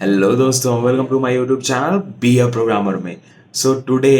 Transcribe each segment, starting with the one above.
Hello दोस्तों, welcome to my YouTube channel be a programmer में। So today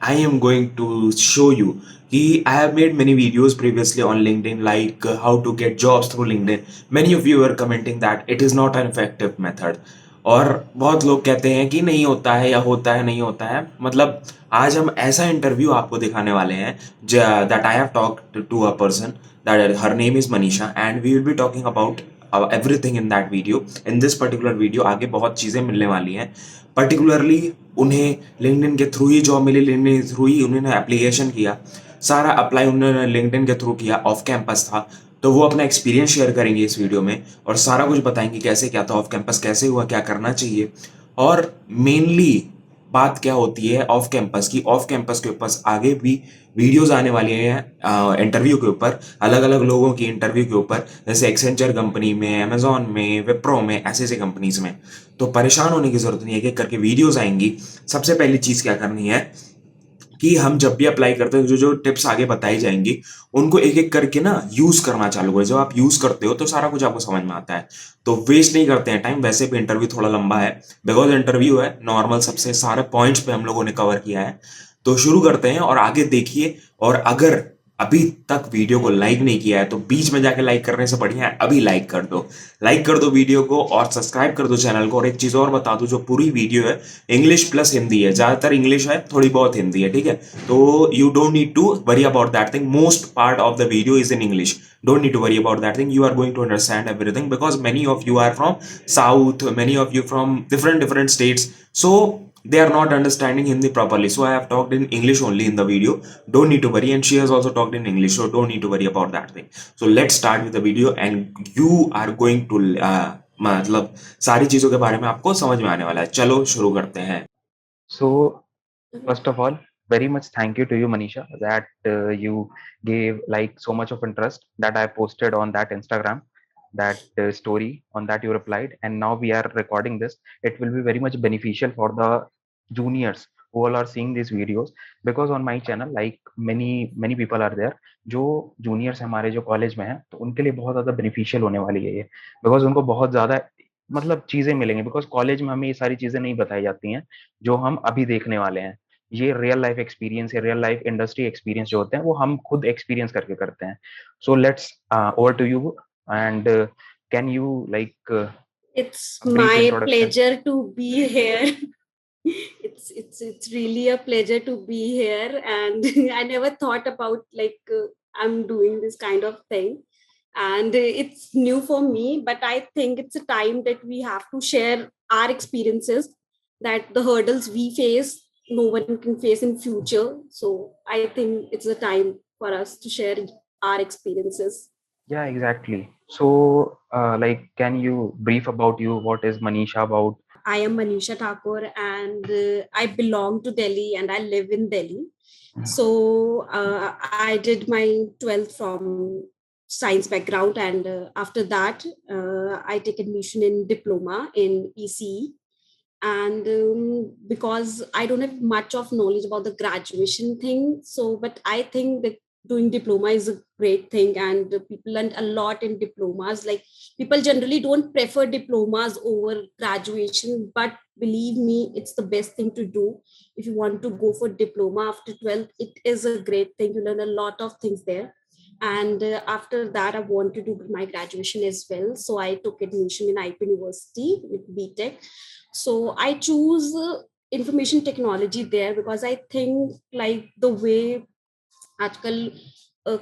I am going to show you कि I have made many videos previously on LinkedIn like how to get jobs through LinkedIn. Many of you are commenting that it is not an effective method, और बहुत लोग कहते हैं कि नहीं होता है या होता है नहीं होता है। मतलब आज हम ऐसा इंटरव्यू आपको दिखाने वाले हैं that I have talked to a person that her name is Manisha and we will be talking about everything in that video. In this particular video आगे बहुत चीज़ें मिलने वाली हैं। पर्टिकुलरली उन्हें लिंक्डइन के थ्रू ही जॉब मिली, लिंक्डइन के थ्रू ही उन्होंने एप्लीकेशन किया, सारा अप्लाई उन्होंने लिंक्डइन के थ्रू किया, ऑफ कैंपस था। तो वो अपना एक्सपीरियंस शेयर करेंगे इस वीडियो में और सारा कुछ बताएंगे कैसे क्या था, ऑफ कैंपस कैसे हुआ, क्या करना चाहिए, और मेनली बात क्या होती है ऑफ कैंपस की। ऑफ कैंपस के ऊपर आगे भी वीडियोस आने वाली हैं इंटरव्यू के ऊपर, अलग अलग लोगों की इंटरव्यू के ऊपर, जैसे एक्सेंचर कंपनी में, अमेजोन में, विप्रो में, ऐसे ऐसे कंपनीज में। तो परेशान होने की जरूरत नहीं है, एक एक करके वीडियोस आएंगी। सबसे पहली चीज क्या करनी है कि हम जब भी अप्लाई करते हैं जो जो टिप्स आगे बताई जाएंगी उनको एक एक करके ना यूज करना चालू करें। जब आप यूज करते हो तो सारा कुछ आपको समझ में आता है। तो वेस्ट नहीं करते हैं टाइम। वैसे भी इंटरव्यू थोड़ा लंबा है, बिकॉज इंटरव्यू है नॉर्मल, सबसे सारे पॉइंट्स पे हम लोगों ने कवर किया है। तो शुरू करते हैं और आगे देखिए। और अगर अभी तक वीडियो को लाइक नहीं किया है तो बीच में जाके लाइक करने से बढ़िया है अभी लाइक कर दो। लाइक कर दो वीडियो को और सब्सक्राइब कर दो चैनल को। और एक चीज और बता दूं, जो पूरी वीडियो है इंग्लिश प्लस हिंदी है, ज्यादातर इंग्लिश है, थोड़ी बहुत हिंदी है, ठीक है। तो you don't need to worry about that thing, most part of the video is in English. don't need to worry about that thing. You are going to understand everything because many of you are from south, many of you from different states, so they are not understanding Hindi properly. So I have talked in English only in the video. Don't need to worry. And she has also talked in English, so don't need to worry about that thing. So let's start with the video and you are going to मतलब सारी चीजों के बारे में आपको समझ में आने वाला है। चलो शुरू करते हैं। So, first of all, very much thank you to you, Manisha, that you gave like so much of interest that I posted on that Instagram, that story on that you replied, and now we are recording this. It will be very much beneficial for the juniors who all are seeing these videos, because on my channel, like many people are there जो juniors हमारे जो college में हैं, तो उनके लिए बहुत ज़्यादा beneficial होने वाली है ये, because उनको बहुत ज़्यादा मतलब चीज़ें मिलेंगी, बिकॉज कॉलेज में हमें ये सारी चीज़ें नहीं बताई जाती हैं जो हम अभी देखने वाले हैं। ये रियल लाइफ एक्सपीरियंस है, रियल लाइफ इंडस्ट्री एक्सपीरियंस जो होते हैं वो हम खुद एक्सपीरियंस करके करते हैं। So let's over to you and can you like It's brief my introduction. pleasure to be here. It's really a pleasure to be here, and I never thought about I'm doing this kind of thing, and it's new for me. But I think it's a time that we have to share our experiences, that the hurdles we face, no one can face in future. So I think it's a time for us to share our experiences. या exactly. So like can you brief about you, what is Manisha about? I am Manisha Thakur, and I belong to Delhi and I live in Delhi. So I did my 12th from science background, and after that, I take admission in diploma in ECE. And because I don't have much of knowledge about the graduation thing, so but I think that doing diploma is a great thing, and people learn a lot in diplomas. Like, people generally don't prefer diplomas over graduation, but believe me, it's the best thing to do. If you want to go for diploma after 12th, it is a great thing. You learn a lot of things there. And after that, I want to do my graduation as well, so I took admission in IP University with BTech. So I choose information technology there because I think, like, the way आजकल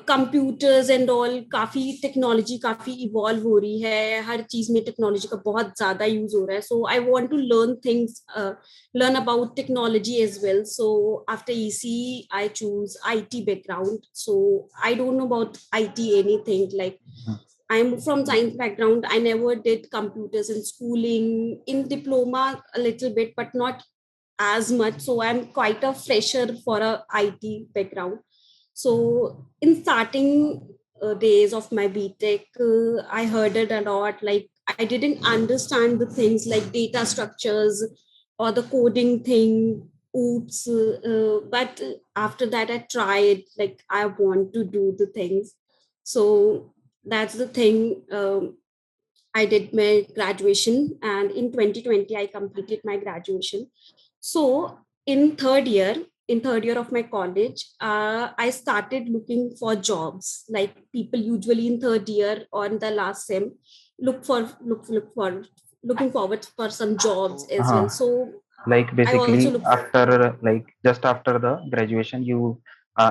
computers and all, काफी technology काफी evolve हो रही है, हर चीज में technology का बहुत ज्यादा यूज हो रहा है. So I want to learn things, learn about technology as well. So after EC I choose IT background. So I don't know about IT anything. Like, I'm from science background. I never did computers in schooling. In diploma a little bit, but not as much. So I'm quite a fresher for a IT background. So in starting days of my BTech, I heard it a lot. Like, I didn't understand the things like data structures or the coding thing. Oops. But after that, I tried. Like, I want to do the things. So that's the thing. I did my graduation, and in 2020 I completed my graduation. So in third year of my college, I started looking for jobs. Like people usually in third year or in the last sem look for looking forward for some jobs as well. Uh-huh. So Like I also basically look for. after like just after the graduation, you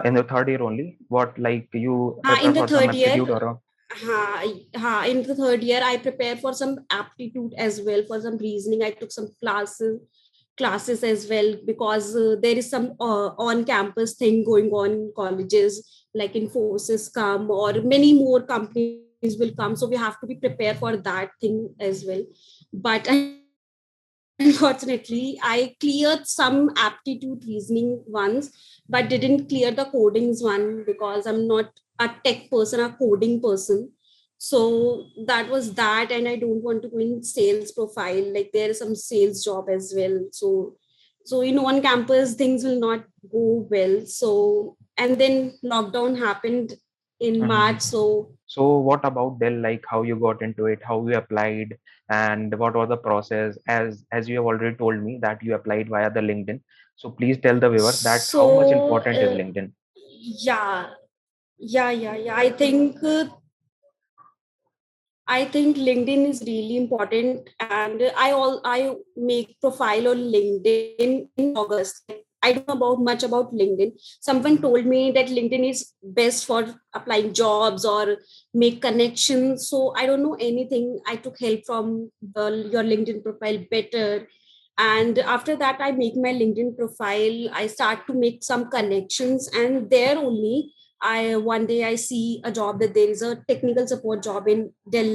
in the third year only, what like you prepare In the for some third year, aptitude or a, in the third year, I prepared for some aptitude as well, for some reasoning. I took some classes as well, because there is some on campus thing going on in colleges, like Infosys come or many more companies will come. So we have to be prepared for that thing as well. But unfortunately, I cleared some aptitude reasoning ones, but didn't clear the codings one, because I'm not a tech person, a coding person. So that was that, and I don't want to go in sales profile. Like there is some sales job as well. So on campus things will not go well. So and then lockdown happened in Mhm. March. So So what about Dell? Like how you got into it, how you applied, and what was the process? As you have already told me that you applied via the LinkedIn. So please tell the viewers that how much so important is LinkedIn. yeah, yeah. I think LinkedIn is really important, and I make profile on LinkedIn in August. I don't know about much about LinkedIn. Someone told me that LinkedIn is best for applying jobs or make connections. So I don't know anything. I took help from your LinkedIn profile better, and after that I make my LinkedIn profile. I start to make some connections, and there only I one day I see a job that there is a technical support job in Dell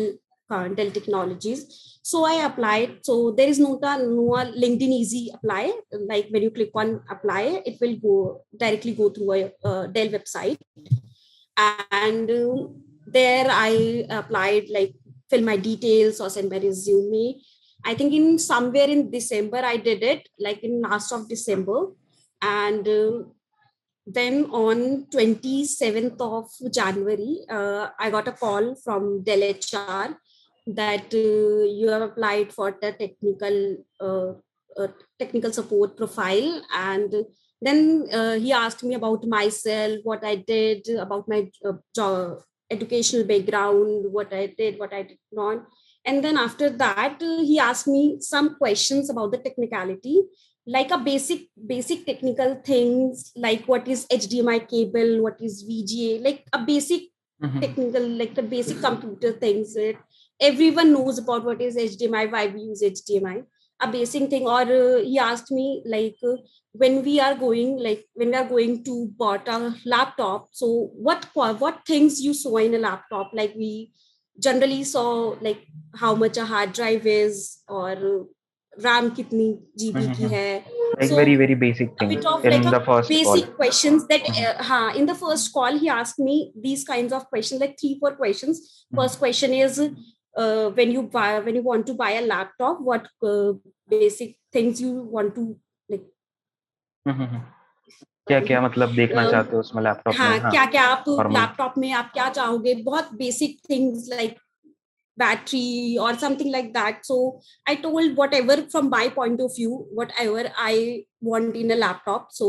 Technologies. So I applied. So there is no LinkedIn easy apply. Like when you click on apply, it will go directly go through a Dell website, and there I applied, like fill my details or send my resume. I think in somewhere in December I did it, like in last of December, and then on 27th of January, I got a call from Dell HR that you have applied for the uh, technical support profile. And then he asked me about myself, what I did, about my job, educational background, what I did not. And then after that, he asked me some questions about the technicality, like a basic technical things, like what is HDMI cable, what is VGA, like a basic Mhm. technical, like the basic computer things that everyone knows about, what is HDMI, why we use HDMI, a basic thing. Or he asked me, like when we are going to bought a laptop, so what things you saw in a laptop, like we generally saw, like how much a hard drive is, or RAM कितनी GB की Mhm. है. Like So very very basic a things bit of like in a the first call. basic questions that Mhm. in the first call he asked me these kinds of questions, like 3-4 questions. Mhm. First question is, when you want to buy a laptop, what basic things you want to, like Mhm. क्या क्या मतलब देखना uh, चाहते हो उसमें laptop में, हाँ, हाँ क्या क्या आप नॉर्मल. लैपटॉप में आप क्या चाहोगे, बहुत basic things like battery or something like that. So I told whatever from my point of view, whatever I want in a laptop. So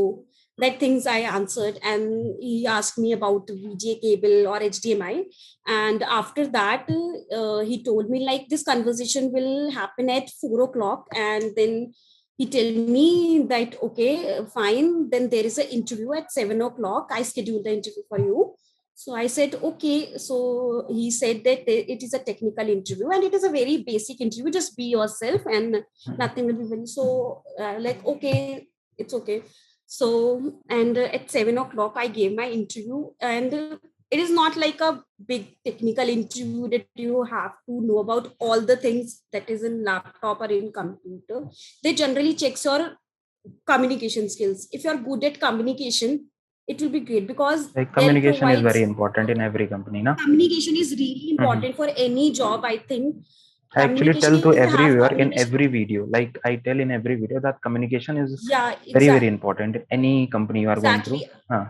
that things I answered, and he asked me about VGA cable or HDMI. And after that, he told me, like, this conversation will happen at 4 o'clock, and then he tell me that, okay, fine, then there is an interview at 7 o'clock. I scheduled the interview for you. So I said, okay. So he said that it is a technical interview, and it is a very basic interview. Just be yourself, and nothing will be very. So, like, okay, it's okay. So, and at 7 o'clock, I gave my interview, and it is not like a big technical interview that you have to know about all the things that is in laptop or in computer. They generally checks your communication skills. If you're good at communication, it will be great, because Like Dell communication is very provides important in every company, na? communication is really Mhm. important for any job. I think I actually communication, tell to if you every have viewer in communication, every video, like I tell in every video that communication is yeah, very very exactly, important in any company you are going through. exactly. Huh.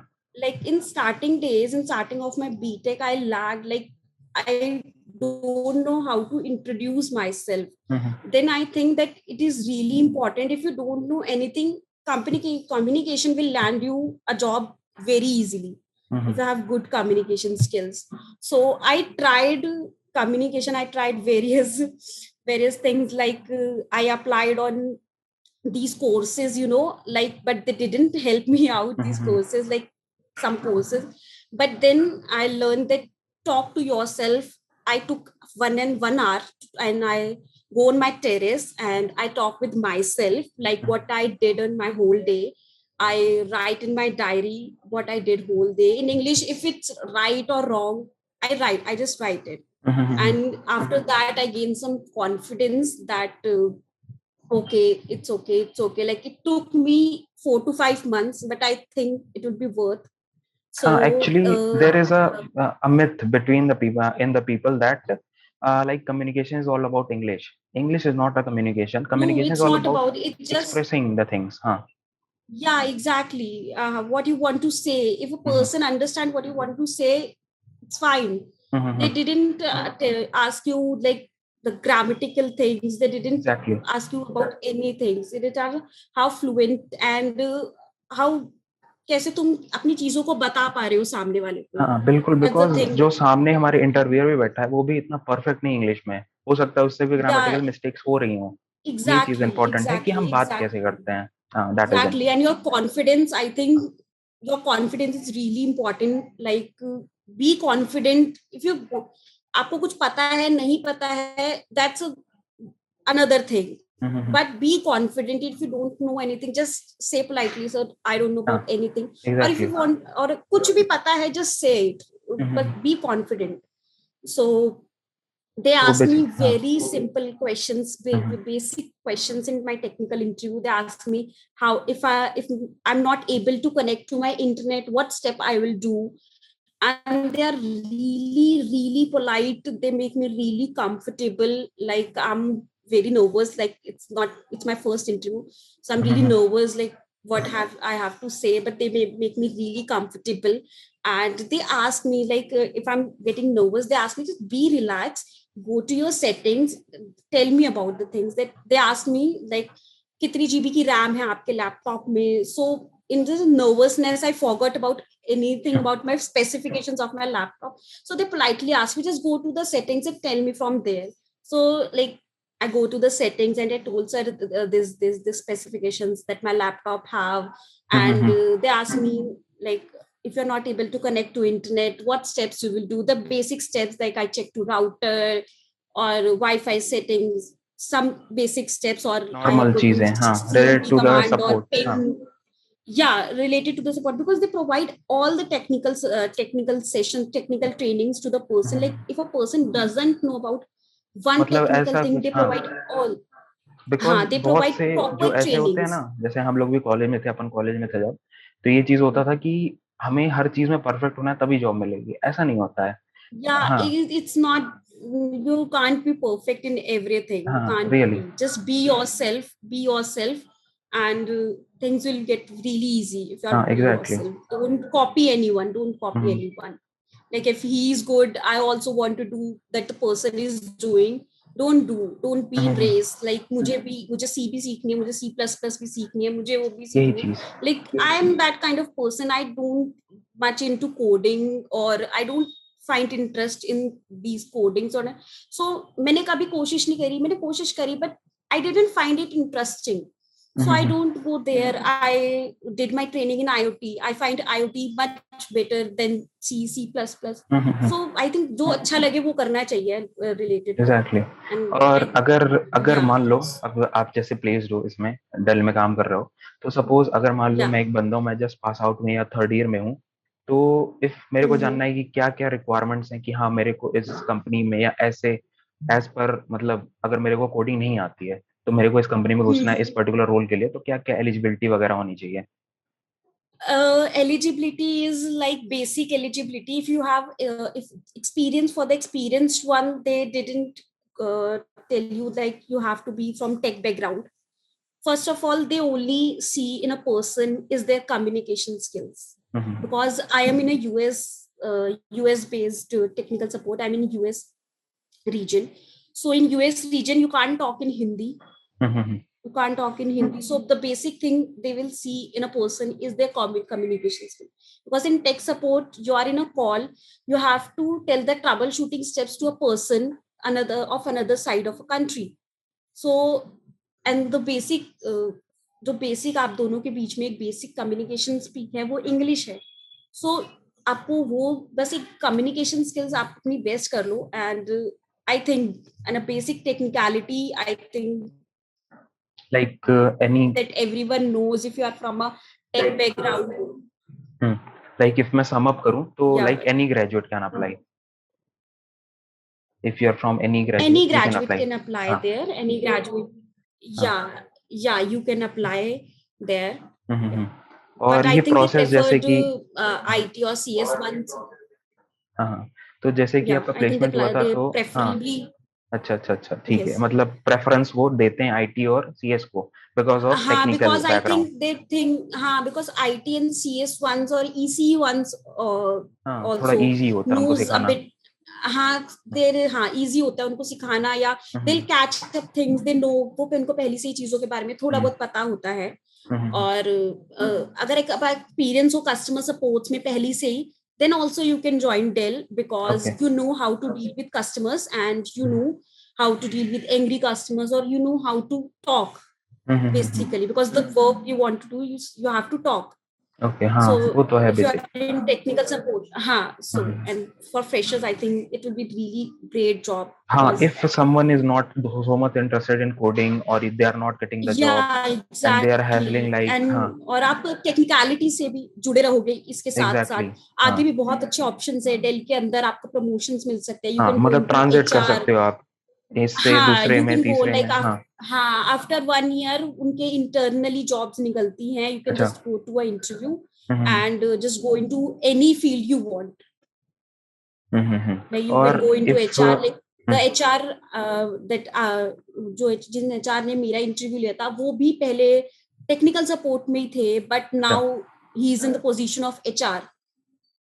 Like in starting days, in starting of my BTech, I lagged, like I don't know how to introduce myself, Mhm. then I think that it is really important. If you don't know anything, communication will land you a job very easily if Mhm. you have good communication skills. So I tried communication. I tried various things, like I applied on these courses, like, but they didn't help me out, these Mhm. courses, like some courses. But then I learned that talk to yourself. I took 1 hour and I go on my terrace and I talk with myself, like what I did on my whole day. I write in my diary what I did whole day in English. If it's right or wrong, I just write it. Mhm. And after that I gained some confidence that okay, like it took me 4 to 5 months, but I think it would be worth. So Actually, there is a myth between the people in the people that like communication is all about English. English is not a communication. no, Communication is it's all not about about it. Just, expressing the things. Huh. yeah, exactly. What you want to say. If a Mhm. person understand what you want to say, it's fine. They Mhm. didn't ask you like the grammatical things. They didn't Exactly. ask you about anything. They didn't ask how fluent and how कैसे तुम अपनी चीजों को बता पा रहे हो सामने वाले को. हाँ बिल्कुल, That's the बिकॉज thing. जो सामने हमारे इंटरव्यूअर भी बैठा है वो भी इतना परफेक्ट नहीं इंग्लिश में है। हो सकता है उससे भी Yeah, ग्रामेटिकल मिस्टेक्स हो रही हों। ये चीज exactly, इंपॉर्टेंट है कि exactly, हम बात कैसे exactly. करते हैं। हाँ, that is Exactly. Important. And your confidence, I think your confidence is really important. Like, be confident. If you, आपको कुछ पता है नहीं पता है, that's another thing. But be confident. If you don't know anything, just say politely, sir, I don't know about हाँ anything. Or if एग्जैक्टly। you want, or कुछ भी पता है, just say it. But be confident. So they तो ask me basic हाँ। very simple questions, basic questions in my technical interview. They ask me how, if I'm not able to connect to my internet, what step I will do. And they are really polite. They make me really comfortable. Like, I'm very nervous, like it's my first interview, so I'm really nervous, like what have I have to say. But they make me really comfortable. And they ask me, like, if I'm getting nervous, they ask me, just be relaxed, go to your settings, tell me about the things. That they ask me, like, कितनी GB की RAM है आपके laptop में. So in this nervousness, I forgot about anything about my specifications of my laptop. So they politely ask me, just go to the settings and tell me from there. So, like, I go to the settings and I told sir this specifications that my laptop have. And they ask me, like, if you're not able to connect to internet, what steps you will do. The basic steps, like I check to router or Wi-Fi settings, some basic steps, or I normal go to चीजें हाँ related cmp to the command or support हाँ। ping. Yeah, related to the support, because they provide all the technical sessions, technical trainings to the person. Like, if a person doesn't know about one मतलब technical ऐसा thing, कुछ they हाँ। provide all. Because They बहुत provide से proper जो ऐसे होते हैं ना, trainings. जैसे हम लोग भी कॉलेज में थे, अपन कॉलेज में थे जब, तो ये चीज होता था कि हमें हर चीज में परफेक्ट होना है तभी जॉब मिलेगी, ऐसा नहीं होता है। Yeah, हाँ it's not, you can't be perfect in everything. You हाँ can't really. be. Just be yourself, and things will get really easy if हाँ you're be exactly. yourself. Don't copy anyone. Don't copy anyone. Like, if he's good, I also want to do that the person is doing. Don't be in race. Like, मुझे C भी सीखनी है, मुझे C++ भी सीखनी है, मुझे वो भी यही सीखनी है. चीज। Like, I am that kind of person. I don't much into coding, or I don't find interest in these codings. Or so मैंने कभी कोशिश नहीं करी. मैंने कोशिश करी, but I didn't find it interesting. So I don't go there. I did my training in IoT. I find IoT much better than C++. So I think जो अच्छा लगे वो करना चाहिए related to. एग्जैक्टली। And और I, अगर yeah, मान लो, अगर आप जैसे प्लेस्ड हो इसमें, डेल में काम कर रहे हो, तो सपोज अगर मान लो yeah. मैं एक बंदा हूँ, मैं जस्ट पास आउट में या थर्ड ईयर में हूँ, तो इफ मेरे को जानना है कि क्या क्या रिक्वायरमेंट्स हैं कि हाँ मेरे को इस कंपनी में या ऐसे एज पर, मतलब अगर मेरे को कोडिंग नहीं आती है तो मेरे को इस कंपनी में घुसना है इस पर्टिकुलर रोल के लिए, तो क्या क्या एलिजिबिलिटी वगैरह होनी चाहिए। Eligibility is like basic eligibility. If you have if experience, for the experienced one, they didn't tell you like you have to be from tech background. First of all, they only see in a person is their communication skills. Because I am in a US based technical support. I'm in US. region. So in US region, you can't talk in Hindi. Mhm. You can't talk in Hindi. So the basic thing they will see in a person is their communication skill. Because in tech support, you are in a call, you have to tell the troubleshooting steps to a person another side of a country. So and the basic जो basic आप दोनों के बीच में एक basic communication speak है वो English है. सो आपको वो बस एक कम्युनिकेशन स्किल्स आप अपनी बेस्ट कर लो and I think and a basic technicality I think Like any that everyone knows if you are from a tech background. like if मैं sum up करूँ तो Yeah. like any graduate can apply. If you are from any graduate, Any you can graduate apply. can apply हाँ. there. Any graduate, yeah, you can apply there. Hmm. But और I ये think they process जैसे preferred कि IT or CS ones. हाँ, तो जैसे कि Yeah, आपका I think प्लेसमेंट हुआ था they तो हाँ, preferably. अच्छा ठीक है, Yes. मतलब प्रेफरेंस वो देते हैं आईटी और सीएस को because of technical Because I background. think they think, because IT and CS ones or ECE ones हाँ, थोड़ा also इजी होता है उनको knows a सिखाना. bit. easy होता है उनको सिखाना या they'll catch up things they know. वो उनको पहले से ही चीजों के बारे में थोड़ा बहुत पता होता है. और अगर एक एक्सपीरियंस हो कस्टमर सपोर्ट्स में पहले से ही, then also you can join Dell because Okay. you know how to deal with customers and you know how to deal with angry customers, or you know how to talk basically, because the work you want to do, you have to talk. Okay, हाँ, So वो तो है if you basic. are in technical support, so and for freshers I think it will be really great job. हाँ, because- if someone is not so much interested in coding or if they are not getting the job yeah, exactly. and they are handling like and हाँ, और आप technicality से भी जुड़े रहोगे इसके साथ exactly, साथ आगे हाँ, भी बहुत अच्छे ऑप्शंस है. डेल के अंदर आपको प्रमोशंस मिल सकते हैं. यू हाँ, कैन गो मतलब इनटू ट्रांजिट कर एचआर. सकते हो आप इससे दूसरे यू में कैन गो तीसरे लाइक में. हाँ, आफ्टर 1 year उनके इंटरनली जॉब्स निकलती हैं. यू कैन अच्छा. Just go to a interview hmm, and just go into any field you want. Like you और can go into if HR, like the HR that जो जिन HR ने मेरा interview लिया था वो भी पहले टेक्निकल सपोर्ट में ही थे, but now he is in the position of HR.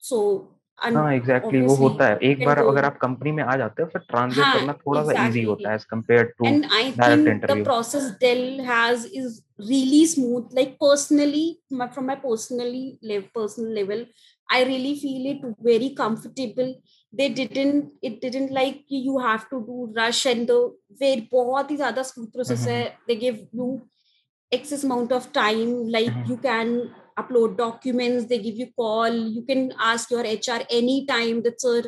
सो हाँ, एग्जैक्टली वो होता है. एक बार अगर आप कंपनी में आ जाते हो फिर ट्रांजिट करना थोड़ा सा इजी होता है as compare to And I direct think the interview. process Dell has is really smooth. Like personally, from my personal level, I really feel it very comfortable. It didn't like you have to do rush and the very बहुत ही ज़्यादा smooth process है. They give you excess amount of time. Like you can upload documents, they give you call, you can ask your HR anytime that sir,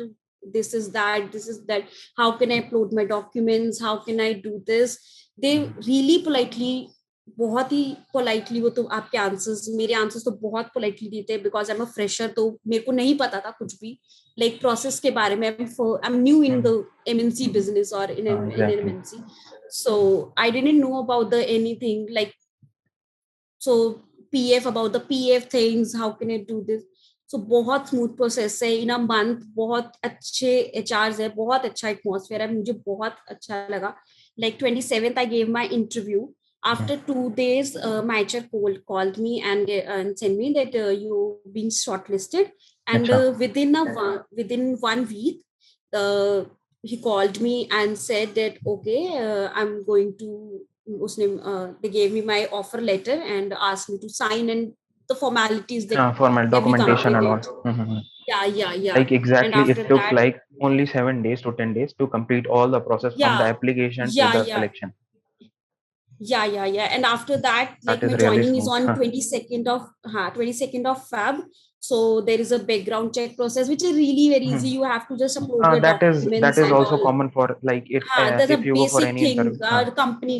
this is that, how can I upload my documents, how can I do this. They really politely, बहुत ही politely वो तो आपके answers, मेरे answers तो बहुत politely देते हैं because I am a fresher. तो मेरे को नहीं पता था कुछ भी लाइक प्रोसेस के बारे में. I am new in the MNC business और इन MNC. So I didn't know about the anything like, so PF, about the PF things, how can I do this. So बहुत स्मूथ प्रोसेस है. इन a month बहुत अच्छे HRs है, बहुत अच्छा atmosphere है, मुझे बहुत अच्छा लगा. Like 27th I gave my interview. After 2 days my HR called me and sent me that you've been shortlisted. And within 1 week he called me and said that okay, I'm going to उसने they gave me my offer letter and asked me to sign and the formalities that formal every documentation and company all. did. Yeah. Like exactly, And it after took that, like only 7 days to 10 days to complete all the process from the yeah, application to the yeah. selection. And after that, That like is my really joining is smooth. on 22nd of Feb. So there is a background check process which is really very easy. You have to just upload your that documents is and also all. common for like That's a if you go for basic any thing. interview. The company,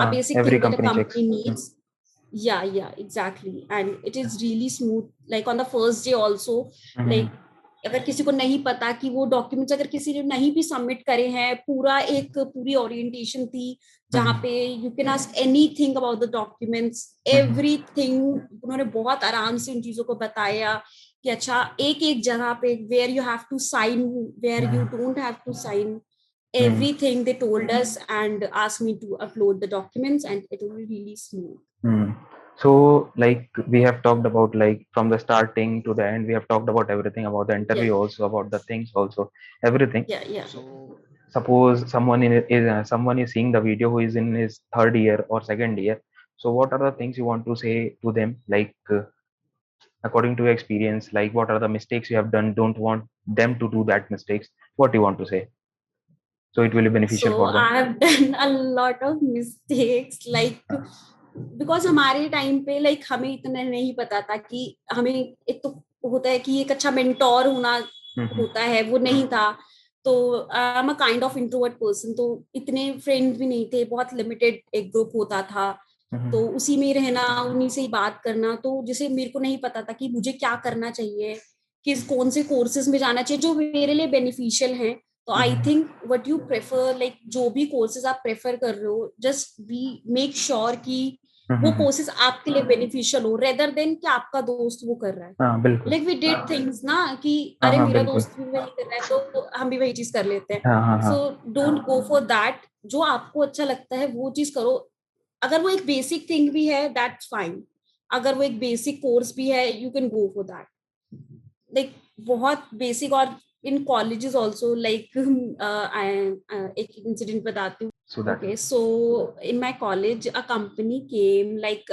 a basic every thing that a company checks. company needs. Yeah, exactly. And it is really smooth. Like on the first day also, like अगर किसी को नहीं पता कि वो documents अगर किसी ने नहीं भी सबमिट करे हैं, पूरी ओरिएंटेशन थी जहाँ पे you can ask anything about the documents, everything. उन्होंने बहुत आराम से उन चीजों को बताया कि अच्छा एक एक जगह पे where you have to sign, where you don't have to sign, everything they told us and asked me to upload the documents and it will be really smooth. So like we have talked about like from the starting to the end, we have talked about everything about the interview, also about the things, also everything. Yeah. So suppose someone is seeing the video who is in his third year or second year, so what are the things you want to say to them, like according to your experience, like what are the mistakes you have done, don't want them to do that mistakes, what do you want to say so it will be beneficial So for them? I have done a lot of mistakes, like because हमारे time पे like हमें इतना नहीं पता था कि हमें एक तो होता है कि एक अच्छा मेंटोर होना होता है, वो नहीं था. तो I am a kind of introvert person, तो इतने फ्रेंड भी नहीं थे, बहुत लिमिटेड एक ग्रुप होता था. तो उसी में रहना, उन्हीं से ही बात करना. तो जैसे मेरे को नहीं पता था कि मुझे क्या करना चाहिए, किस कौन से कोर्सेज में जाना चाहिए जो मेरे लिए बेनिफिशियल हैं. तो I think what you prefer, like जो भी कोर्सेज आप प्रेफर कर रहे हो, जस्ट बी मेक श्योर कि वो कोर्सेज आपके लिए बेनिफिशियल हो, रेदर देन कि आपका दोस्त वो कर रहा है. हाँ बिल्कुल. लाइक वी डिड थिंग्स ना कि हाँ अरे हाँ मेरा बिल्कुल. दोस्त भी वही कर रहा है तो हम भी वही चीज कर लेते हैं. हाँ हाँ हाँ. So don't go for that. जो आपको अच्छा लगता है वो चीज करो. अगर वो एक बेसिक थिंग भी है दैट्स फाइन. अगर वो एक बेसिक कोर्स भी है you can go for that. Like बहुत बेसिक. और इन कॉलेजेस ऑल्सो लाइक एक इंसिडेंट बताती हूँ. So that Okay, so in my college, a company came, like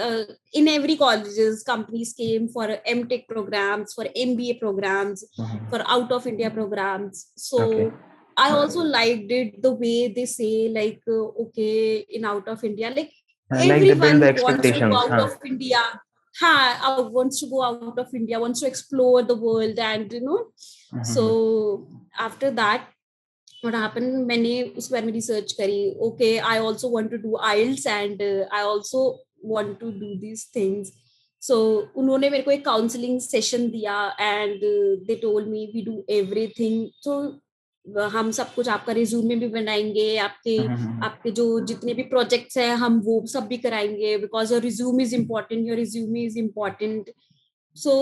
in every colleges, companies came for MTech programs, for MBA programs, for out of India programs. So Okay. I also liked it the way they say, like, okay, in out of India, like like they build everyone the wants to go expectations. out of India. Wants to go out of India, wants to explore the world, and So after that, what happened, मैंने उस बारे में research करी. Okay, I also want to do IELTS and I also want to do these things. So उन्होंने मेरे को एक counselling session दिया and they told me we do everything. तो हम सब कुछ, आपका रिज्यूमे भी बनाएंगे, आपके आपके जो जितने भी प्रोजेक्ट्स हैं हम वो सब भी कराएंगे, because your resume is important, your resume is important. So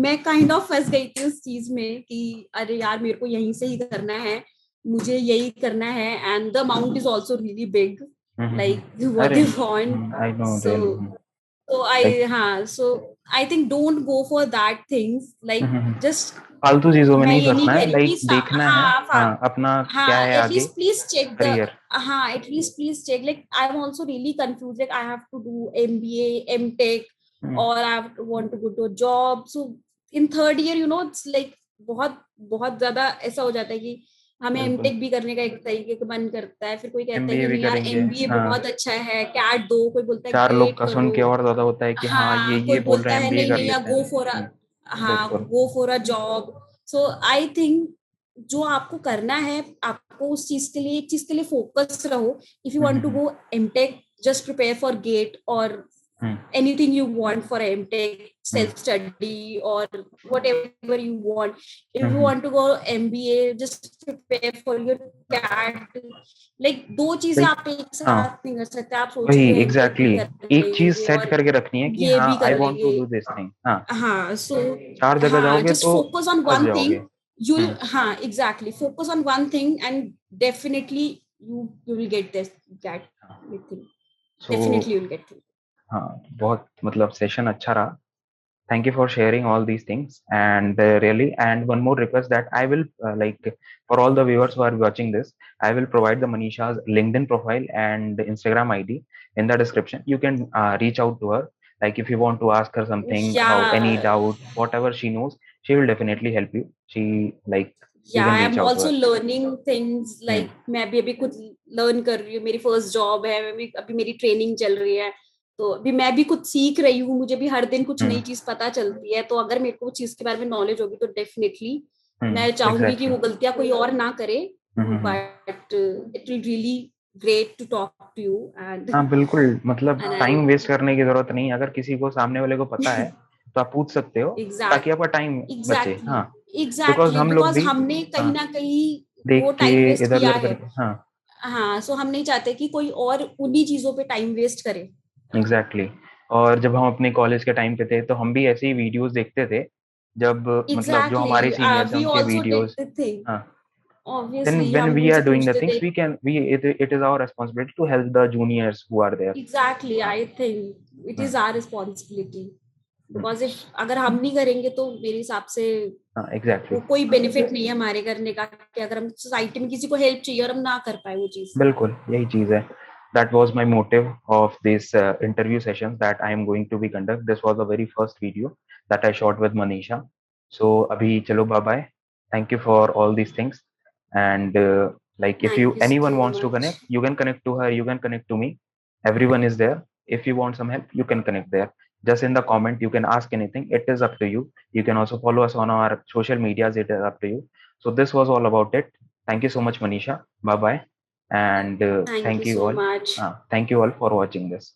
मैं काइंड ऑफ फंस गई थी उस चीज में कि अरे यार मेरे को यहीं से ही करना है, मुझे यही करना है. And the amount is also really big, like what they want. I know so really. so so I think don't go for that things, like just फालतू चीजों में मैं नहीं ये नहीं फंसना कह है, रही लाइक कि देखना है हाँ अपना क्या है आगे at least please check the career. At least please check. Like I am also really confuse, like I have to do MBA, MTech, or I have to want to go to a job. So in third year, it's like बहुत बहुत ज्यादा ऐसा हो जाता है कि हमें बिल्कुल. MTech भी करने का एक तरीके का मन करता है. फिर कोई कहता है MBA कि भी नहीं यार करेंगे. MBA हाँ, बहुत अच्छा है, CAT दो. कोई बोलता है चार लोग गेट का सुन करो. के और ज्यादा होता है कि हाँ कोई ये बोल बोलता रहे हैं है MBA नहीं कर नहीं यार लेते हैं. बिल्कुल. Go for a job. So I think जो आपको करना है, आपको उस चीज के लिए, एक चीज के लिए फोकस रहो. If you want to go MTech, just prepare for GATE or anything you want for MTech, self study or whatever you want. If you want to go MBA, just prepare for your CAT. like दो चीजें Like, आप एक हाँ साथ नहीं कर सकते. आप सोच वही रहे हो MTech भी एग्जैक्टली कर एक चीज लेंगे सेट और करके रखनी है कि ये हाँ भी आई कर वांट टू लेंगे. Do this thing. हाँ, सो चार जगह जाओगे just तो focus on फंस one thing. जाओगे. You'll exactly focus on one thing and definitely you will get this that thing. So Definitely you'll get it. हाँ बहुत मतलब सेशन अच्छा रहा. Thank you for sharing all these things and really, and one more request that I will like for all the viewers who are watching this, I will provide the Manisha's LinkedIn profile and Instagram ID in the description. You can reach out to her, like if you want to ask her something about any Yeah, doubt, whatever she knows, she will definitely help you. You yeah, can I reach am out to also her. learning things. Like मैं भी अभी कुछ learn कर रही हूँ. मेरी first job है, मैं भी अभी मेरी ट्रेनिंग चल रही है. तो अभी मैं भी कुछ सीख रही हूँ. मुझे भी हर दिन कुछ नई चीज पता चलती है. तो अगर मेरे को चीज के बारे में नॉलेज होगी तो डेफिनेटली मैं चाहूंगी कि Exactly. वो गलतियां कोई और ना करे. But it will really great to talk to you and हाँ बिल्कुल, मतलब and टाइम I'll वेस्ट करने की जरूरत नहीं. अगर किसी को सामने वाले को पता है तो आप पूछ सकते हो ताकि आपका टाइम बचे. हाँ, बिकॉज हम लोग बिकॉज भी हमने हाँ कहीं ना कहीं देख वो के टाइम वेस्ट इधर किया उधर है. करके. हाँ सो हम नहीं चाहते कि कोई और उन्हीं चीजों पे टाइम वेस्ट करे. एग्जैक्टली. और जब हम अपने कॉलेज के टाइम पे थे तो हम भी ऐसे ही वीडियोस देखते थे. जब मतलब जो हमारे सीनियर्स हैं वी उनके also did videos. The thing. हाँ, then ऑब्वियसली when हम we are उनसे doing the पूछते things थे. it is our responsibility to help the juniors who are there. Exactly, I think it हाँ. Is our responsibility. Because if अगर हम नहीं करेंगे तो मेरे हिसाब से एग्जैक्टली, वो कोई बेनिफिट नहीं है हमारे करने का, कि अगर हम सोसाइटी में किसी को हेल्प चाहिए और हम ना कर पाए वो चीज। बिल्कुल यही चीज है. That was my motive of this interview sessions that I am going to be conduct. This was the very first video that I shot with Manisha. So abhi chalo bye bye. Thank you for all these things. And like if you thank you anyone so wants to much. connect, you can connect to her. You can connect to me. Everyone is there. If you want some help, you can connect there. Just in the comment, you can ask anything. It is up to you. You can also follow us on our social medias. It is up to you. So this was all about it. Thank you so much, Manisha. Bye bye. And thank you so much. thank you all for watching this.